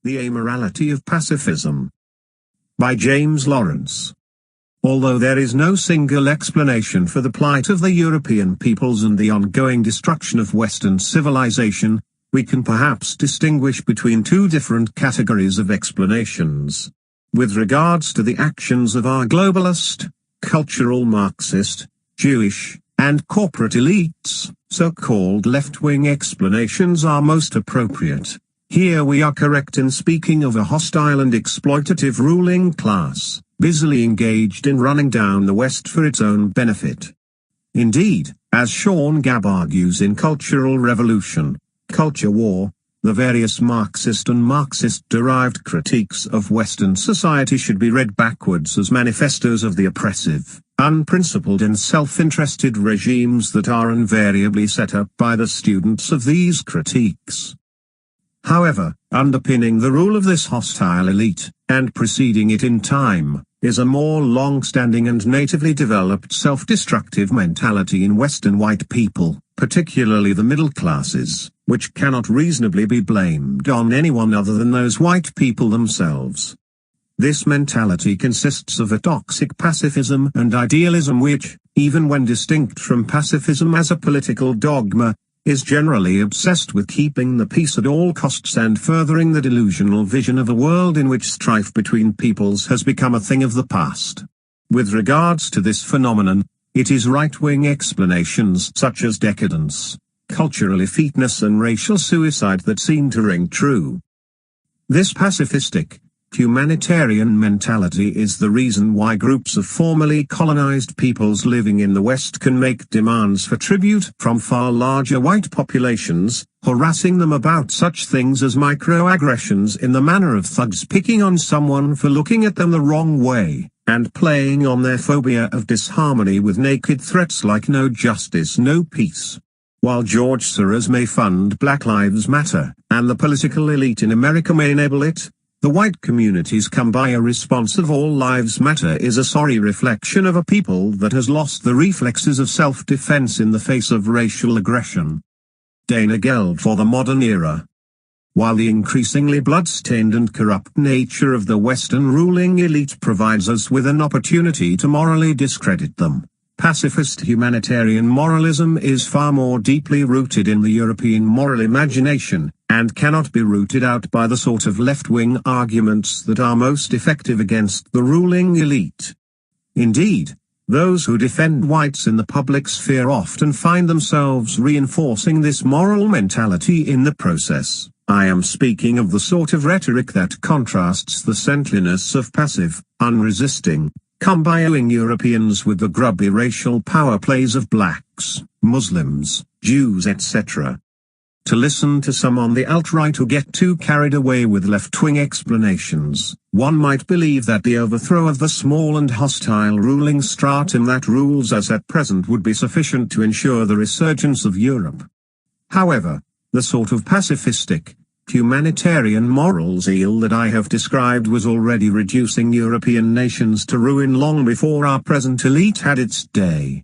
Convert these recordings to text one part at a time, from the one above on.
The Amorality of Pacifism. By James Lawrence. Although there is no single explanation for the plight of the European peoples and the ongoing destruction of Western civilization, we can perhaps distinguish between two different categories of explanations. With regards to the actions of our globalist, cultural Marxist, Jewish, and corporate elites, so-called left-wing explanations are most appropriate. Here we are correct in speaking of a hostile and exploitative ruling class, busily engaged in running down the West for its own benefit. Indeed, as Sean Gabb argues in Cultural Revolution, Culture War, the various Marxist and Marxist-derived critiques of Western society should be read backwards as manifestos of the oppressive, unprincipled and self-interested regimes that are invariably set up by the students of these critiques. However, underpinning the rule of this hostile elite, and preceding it in time, is a more long-standing and natively developed self-destructive mentality in Western white people, particularly the middle classes, which cannot reasonably be blamed on anyone other than those white people themselves. This mentality consists of a toxic pacifism and idealism which, even when distinct from pacifism as a political dogma, is generally obsessed with keeping the peace at all costs and furthering the delusional vision of a world in which strife between peoples has become a thing of the past. With regards to this phenomenon, it is right-wing explanations such as decadence, cultural effeteness and racial suicide that seem to ring true. This pacifistic, humanitarian mentality is the reason why groups of formerly colonized peoples living in the West can make demands for tribute from far larger white populations, harassing them about such things as microaggressions in the manner of thugs picking on someone for looking at them the wrong way, and playing on their phobia of disharmony with naked threats like no justice, no peace. While George Soros may fund Black Lives Matter, and the political elite in America may enable it, the white community's come by a response of all lives matter is a sorry reflection of a people that has lost the reflexes of self-defense in the face of racial aggression. Dana Geld for the modern era. While the increasingly blood-stained and corrupt nature of the Western ruling elite provides us with an opportunity to morally discredit them, pacifist humanitarian moralism is far more deeply rooted in the European moral imagination, and cannot be rooted out by the sort of left-wing arguments that are most effective against the ruling elite. Indeed, those who defend whites in the public sphere often find themselves reinforcing this moral mentality in the process. I am speaking of the sort of rhetoric that contrasts the saintliness of passive, unresisting, combining Europeans with the grubby racial power plays of blacks, Muslims, Jews etc. To listen to some on the alt-right who get too carried away with left-wing explanations, one might believe that the overthrow of the small and hostile ruling stratum that rules us at present would be sufficient to ensure the resurgence of Europe. However, the sort of pacifistic, humanitarian moral zeal that I have described was already reducing European nations to ruin long before our present elite had its day.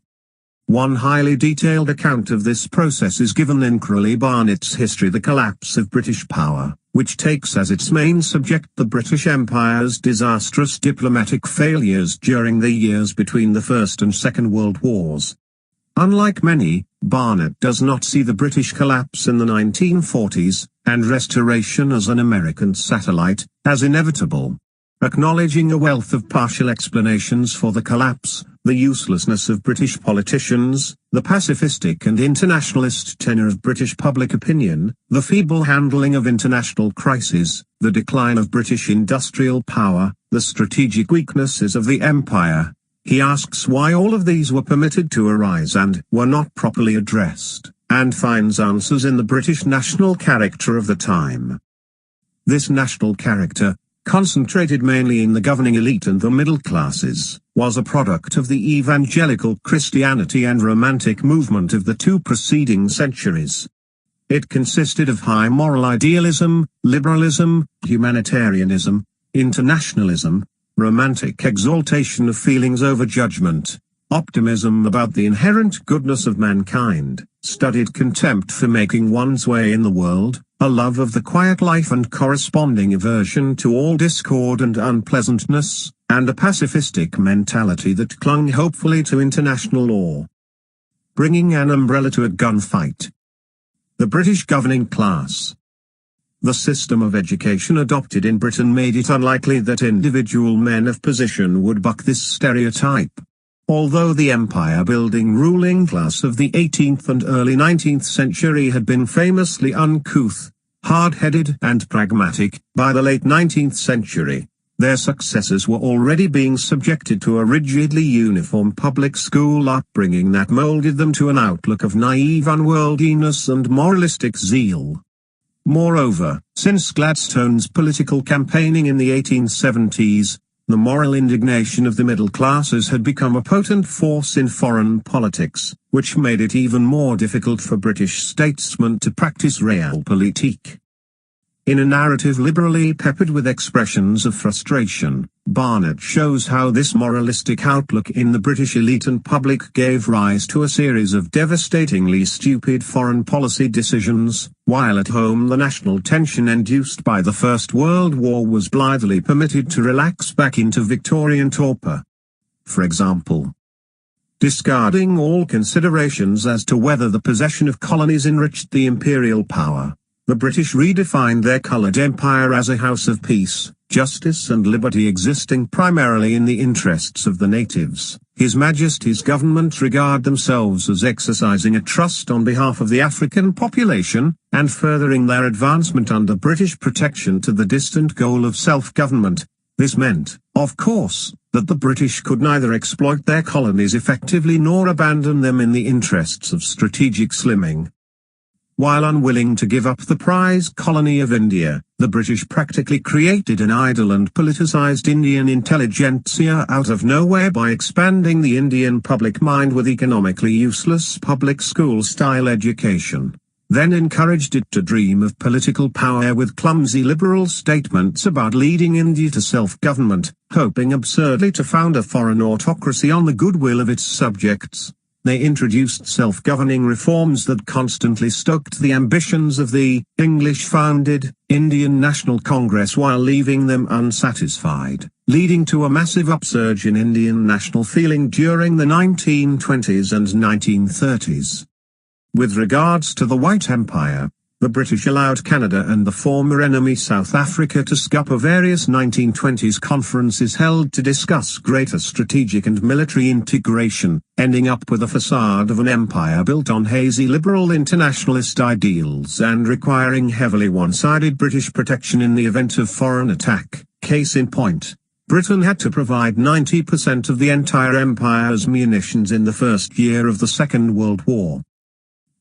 One highly detailed account of this process is given in Crowley Barnett's History: The Collapse of British Power, which takes as its main subject the British Empire's disastrous diplomatic failures during the years between the First and Second World Wars. Unlike many, Barnett does not see the British collapse in the 1940s, and restoration as an American satellite, as inevitable. Acknowledging a wealth of partial explanations for the collapse, the uselessness of British politicians, the pacifistic and internationalist tenor of British public opinion, the feeble handling of international crises, the decline of British industrial power, the strategic weaknesses of the empire, he asks why all of these were permitted to arise and were not properly addressed, and finds answers in the British national character of the time. This national character, concentrated mainly in the governing elite and the middle classes, was a product of the evangelical Christianity and Romantic movement of the two preceding centuries. It consisted of high moral idealism, liberalism, humanitarianism, internationalism, romantic exaltation of feelings over judgment, optimism about the inherent goodness of mankind, studied contempt for making one's way in the world, a love of the quiet life and corresponding aversion to all discord and unpleasantness, and a pacifistic mentality that clung hopefully to international law. Bringing an umbrella to a gunfight. The British governing class. The system of education adopted in Britain made it unlikely that individual men of position would buck this stereotype. Although the empire-building ruling class of the 18th and early 19th century had been famously uncouth, hard-headed and pragmatic, by the late 19th century, their successors were already being subjected to a rigidly uniform public school upbringing that molded them to an outlook of naive unworldliness and moralistic zeal. Moreover, since Gladstone's political campaigning in the 1870s, the moral indignation of the middle classes had become a potent force in foreign politics, which made it even more difficult for British statesmen to practice realpolitik. In a narrative liberally peppered with expressions of frustration, Barnett shows how this moralistic outlook in the British elite and public gave rise to a series of devastatingly stupid foreign policy decisions, while at home the national tension induced by the First World War was blithely permitted to relax back into Victorian torpor. For example, discarding all considerations as to whether the possession of colonies enriched the imperial power, the British redefined their coloured empire as a house of peace, justice and liberty existing primarily in the interests of the natives. His Majesty's government regard themselves as exercising a trust on behalf of the African population, and furthering their advancement under British protection to the distant goal of self-government. This meant, of course, that the British could neither exploit their colonies effectively nor abandon them in the interests of strategic slimming. While unwilling to give up the prize colony of India, the British practically created an idle and politicized Indian intelligentsia out of nowhere by expanding the Indian public mind with economically useless public school-style education. Then encouraged it to dream of political power with clumsy liberal statements about leading India to self-government, hoping absurdly to found a foreign autocracy on the goodwill of its subjects. They introduced self-governing reforms that constantly stoked the ambitions of the English-founded Indian National Congress while leaving them unsatisfied, leading to a massive upsurge in Indian national feeling during the 1920s and 1930s. With regards to the White Empire, the British allowed Canada and the former enemy South Africa to scupper various 1920s conferences held to discuss greater strategic and military integration, ending up with a facade of an empire built on hazy liberal internationalist ideals and requiring heavily one-sided British protection in the event of foreign attack. Case in point, Britain had to provide 90% of the entire empire's munitions in the first year of the Second World War.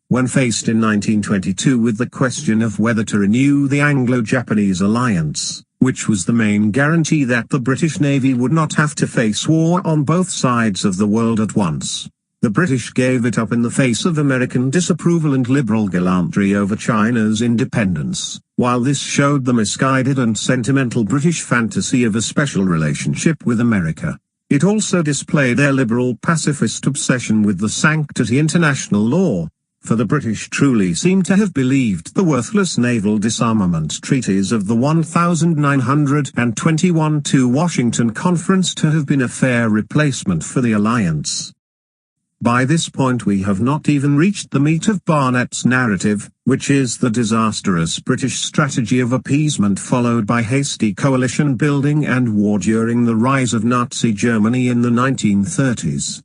When faced in 1922 with the question of whether to renew the Anglo-Japanese alliance, which was the main guarantee that the British Navy would not have to face war on both sides of the world at once, the British gave it up in the face of American disapproval and liberal gallantry over China's independence. While this showed the misguided and sentimental British fantasy of a special relationship with America, it also displayed their liberal pacifist obsession with the sanctity of international law. For the British truly seem to have believed the worthless naval disarmament treaties of the 1921 Washington Conference to have been a fair replacement for the alliance. By this point we have not even reached the meat of Barnett's narrative, which is the disastrous British strategy of appeasement followed by hasty coalition building and war during the rise of Nazi Germany in the 1930s.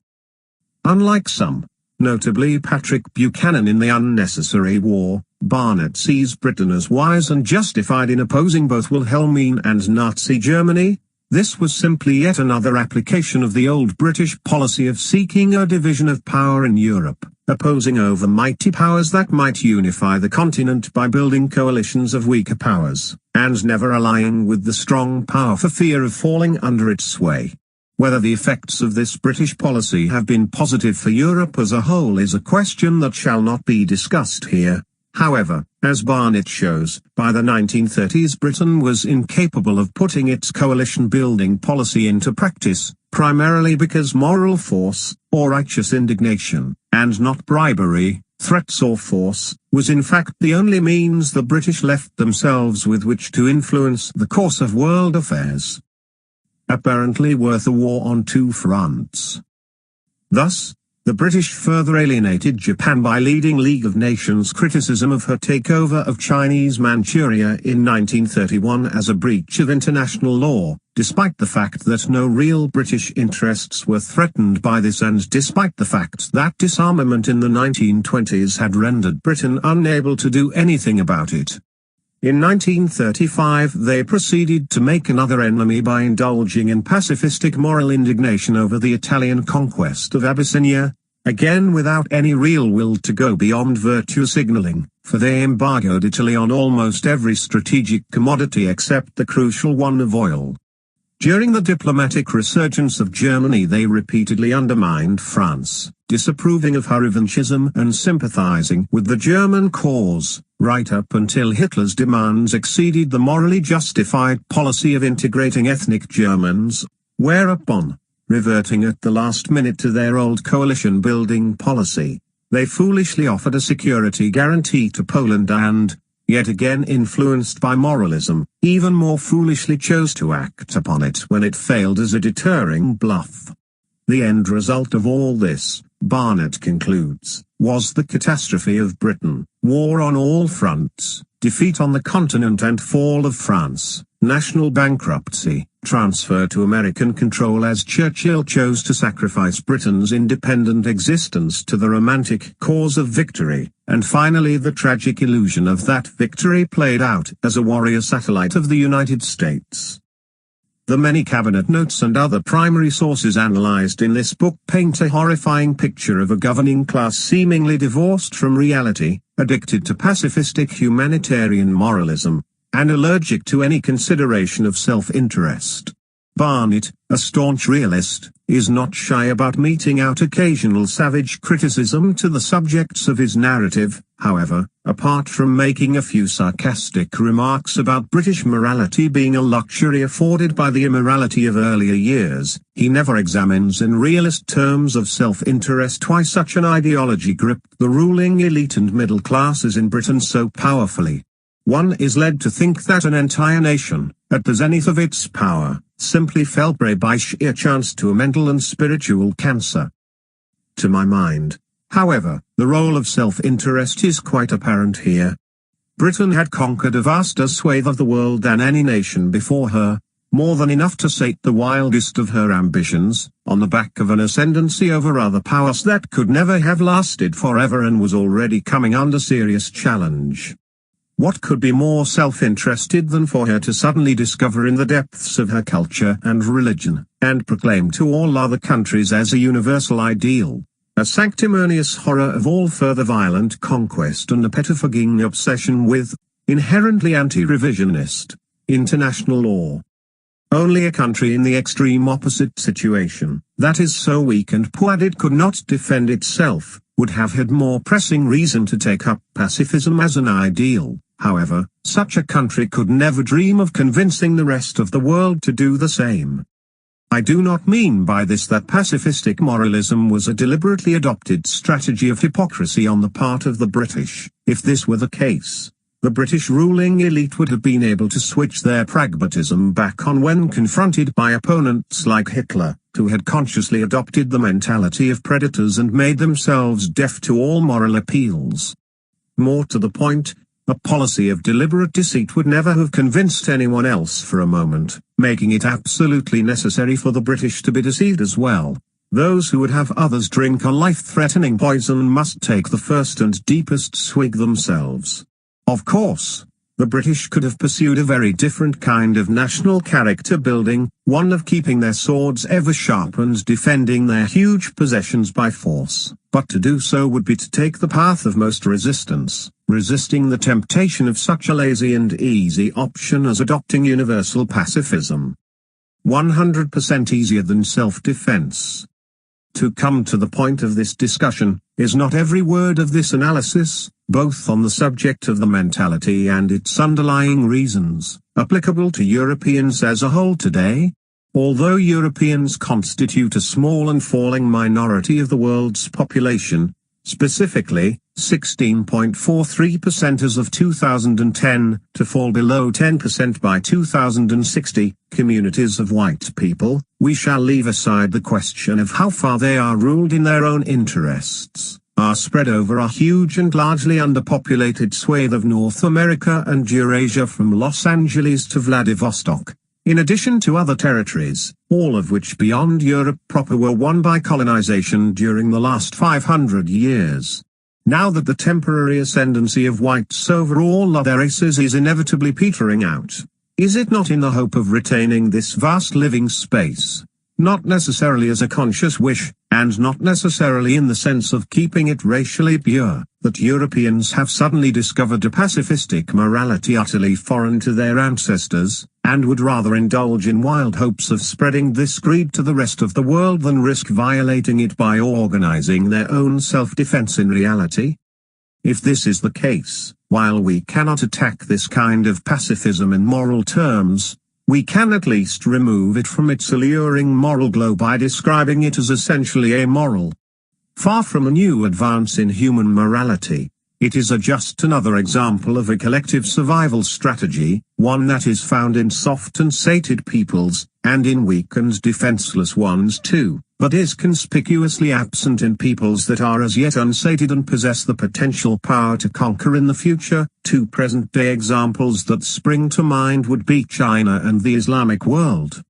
Unlike some, notably Patrick Buchanan in The Unnecessary War, Barnett sees Britain as wise and justified in opposing both Wilhelmine and Nazi Germany. This was simply yet another application of the old British policy of seeking a division of power in Europe, opposing overmighty powers that might unify the continent by building coalitions of weaker powers, and never allying with the strong power for fear of falling under its sway. Whether the effects of this British policy have been positive for Europe as a whole is a question that shall not be discussed here. However, as Barnett shows, by the 1930s Britain was incapable of putting its coalition-building policy into practice, primarily because moral force, or righteous indignation, and not bribery, threats or force, was in fact the only means the British left themselves with which to influence the course of world affairs. Apparently worth a war on two fronts. Thus, the British further alienated Japan by leading League of Nations criticism of her takeover of Chinese Manchuria in 1931 as a breach of international law, despite the fact that no real British interests were threatened by this and despite the fact that disarmament in the 1920s had rendered Britain unable to do anything about it. In 1935 they proceeded to make another enemy by indulging in pacifistic moral indignation over the Italian conquest of Abyssinia, again without any real will to go beyond virtue signaling, for they embargoed Italy on almost every strategic commodity except the crucial one of oil. During the diplomatic resurgence of Germany they repeatedly undermined France, disapproving of her revanchism and sympathizing with the German cause, right up until Hitler's demands exceeded the morally justified policy of integrating ethnic Germans, whereupon, reverting at the last minute to their old coalition-building policy, they foolishly offered a security guarantee to Poland and, yet again influenced by moralism, even more foolishly chose to act upon it when it failed as a deterring bluff. The end result of all this, Barnett concludes, was the catastrophe of Britain, war on all fronts, defeat on the continent and fall of France, national bankruptcy, transfer to American control as Churchill chose to sacrifice Britain's independent existence to the romantic cause of victory, and finally the tragic illusion of that victory played out as a warrior satellite of the United States. The many cabinet notes and other primary sources analyzed in this book paint a horrifying picture of a governing class seemingly divorced from reality, addicted to pacifistic humanitarian moralism, and allergic to any consideration of self-interest. Barnett, a staunch realist, is not shy about meting out occasional savage criticism to the subjects of his narrative. However, apart from making a few sarcastic remarks about British morality being a luxury afforded by the immorality of earlier years, he never examines in realist terms of self-interest why such an ideology gripped the ruling elite and middle classes in Britain so powerfully. One is led to think that an entire nation, at the zenith of its power, simply fell prey by sheer chance to a mental and spiritual cancer. To my mind, however, the role of self-interest is quite apparent here. Britain had conquered a vaster swathe of the world than any nation before her, more than enough to sate the wildest of her ambitions, on the back of an ascendancy over other powers that could never have lasted forever and was already coming under serious challenge. What could be more self-interested than for her to suddenly discover in the depths of her culture and religion, and proclaim to all other countries as a universal ideal, a sanctimonious horror of all further violent conquest and a pettifogging obsession with, inherently anti-revisionist, international law? Only a country in the extreme opposite situation, that is so weak and poor that it could not defend itself, would have had more pressing reason to take up pacifism as an ideal. However, such a country could never dream of convincing the rest of the world to do the same. I do not mean by this that pacifistic moralism was a deliberately adopted strategy of hypocrisy on the part of the British. If this were the case, the British ruling elite would have been able to switch their pragmatism back on when confronted by opponents like Hitler, who had consciously adopted the mentality of predators and made themselves deaf to all moral appeals. More to the point, a policy of deliberate deceit would never have convinced anyone else for a moment, making it absolutely necessary for the British to be deceived as well. Those who would have others drink a life-threatening poison must take the first and deepest swig themselves. Of course, the British could have pursued a very different kind of national character building, one of keeping their swords ever sharp and defending their huge possessions by force, but to do so would be to take the path of most resistance, resisting the temptation of such a lazy and easy option as adopting universal pacifism. 100% easier than self-defense. To come to the point of this discussion, is not every word of this analysis, both on the subject of the mentality and its underlying reasons, applicable to Europeans as a whole today? Although Europeans constitute a small and falling minority of the world's population, specifically, 16.43% as of 2010, to fall below 10% by 2060, communities of white people, we shall leave aside the question of how far they are ruled in their own interests, are spread over a huge and largely underpopulated swathe of North America and Eurasia from Los Angeles to Vladivostok, in addition to other territories, all of which beyond Europe proper were won by colonization during the last 500 years. Now that the temporary ascendancy of whites over all other races is inevitably petering out, is it not in the hope of retaining this vast living space, not necessarily as a conscious wish, and not necessarily in the sense of keeping it racially pure, that Europeans have suddenly discovered a pacifistic morality utterly foreign to their ancestors, and would rather indulge in wild hopes of spreading this creed to the rest of the world than risk violating it by organizing their own self-defense in reality? If this is the case, while we cannot attack this kind of pacifism in moral terms, we can at least remove it from its alluring moral glow by describing it as essentially amoral. Far from a new advance in human morality, it is just another example of a collective survival strategy, one that is found in soft and sated peoples, and in weak and defenseless ones too, but is conspicuously absent in peoples that are as yet unsated and possess the potential power to conquer in the future. Two present-day examples that spring to mind would be China and the Islamic world.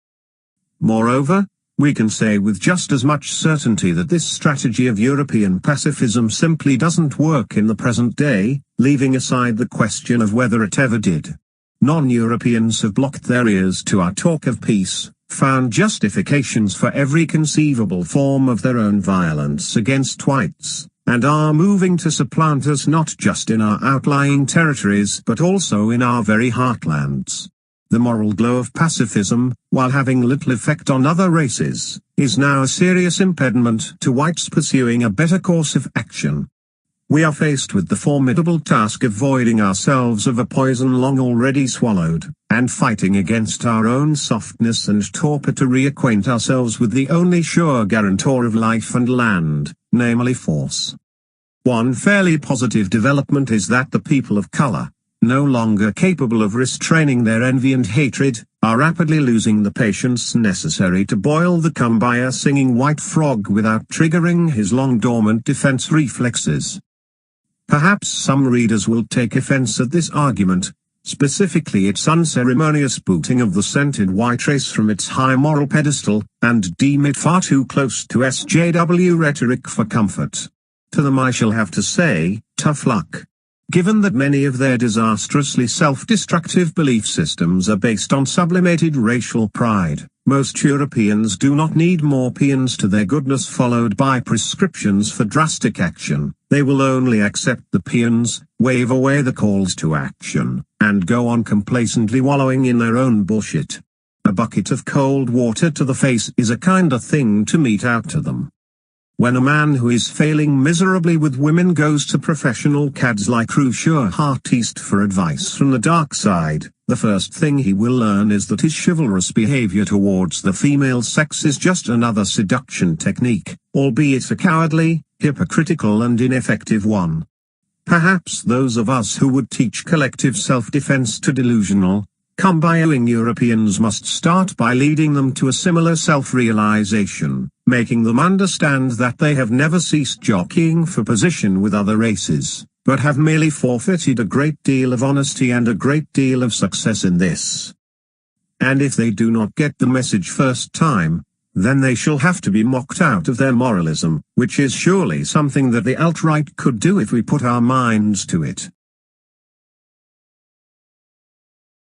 Moreover, we can say with just as much certainty that this strategy of European pacifism simply doesn't work in the present day, leaving aside the question of whether it ever did. Non-Europeans have blocked their ears to our talk of peace, found justifications for every conceivable form of their own violence against whites, and are moving to supplant us not just in our outlying territories but also in our very heartlands. The moral glow of pacifism, while having little effect on other races, is now a serious impediment to whites pursuing a better course of action. We are faced with the formidable task of voiding ourselves of a poison long already swallowed, and fighting against our own softness and torpor to reacquaint ourselves with the only sure guarantor of life and land, namely force. One fairly positive development is that the people of color, no longer capable of restraining their envy and hatred, are rapidly losing the patience necessary to boil the kumbaya singing white frog without triggering his long dormant defense reflexes. Perhaps some readers will take offense at this argument, specifically its unceremonious booting of the scented white race from its high moral pedestal, and deem it far too close to SJW rhetoric for comfort. To them I shall have to say, tough luck. Given that many of their disastrously self-destructive belief systems are based on sublimated racial pride, most Europeans do not need more paeans to their goodness followed by prescriptions for drastic action. They will only accept the paeans, wave away the calls to action, and go on complacently wallowing in their own bullshit. A bucket of cold water to the face is a kinder thing to mete out to them. When a man who is failing miserably with women goes to professional cads like Crucier Heartiste for advice from the dark side, the first thing he will learn is that his chivalrous behavior towards the female sex is just another seduction technique, albeit a cowardly, hypocritical and ineffective one. Perhaps those of us who would teach collective self-defense to delusional, kumbayaing Europeans must start by leading them to a similar self-realization, making them understand that they have never ceased jockeying for position with other races, but have merely forfeited a great deal of honesty and a great deal of success in this. And if they do not get the message first time, then they shall have to be mocked out of their moralism, which is surely something that the alt-right could do if we put our minds to it.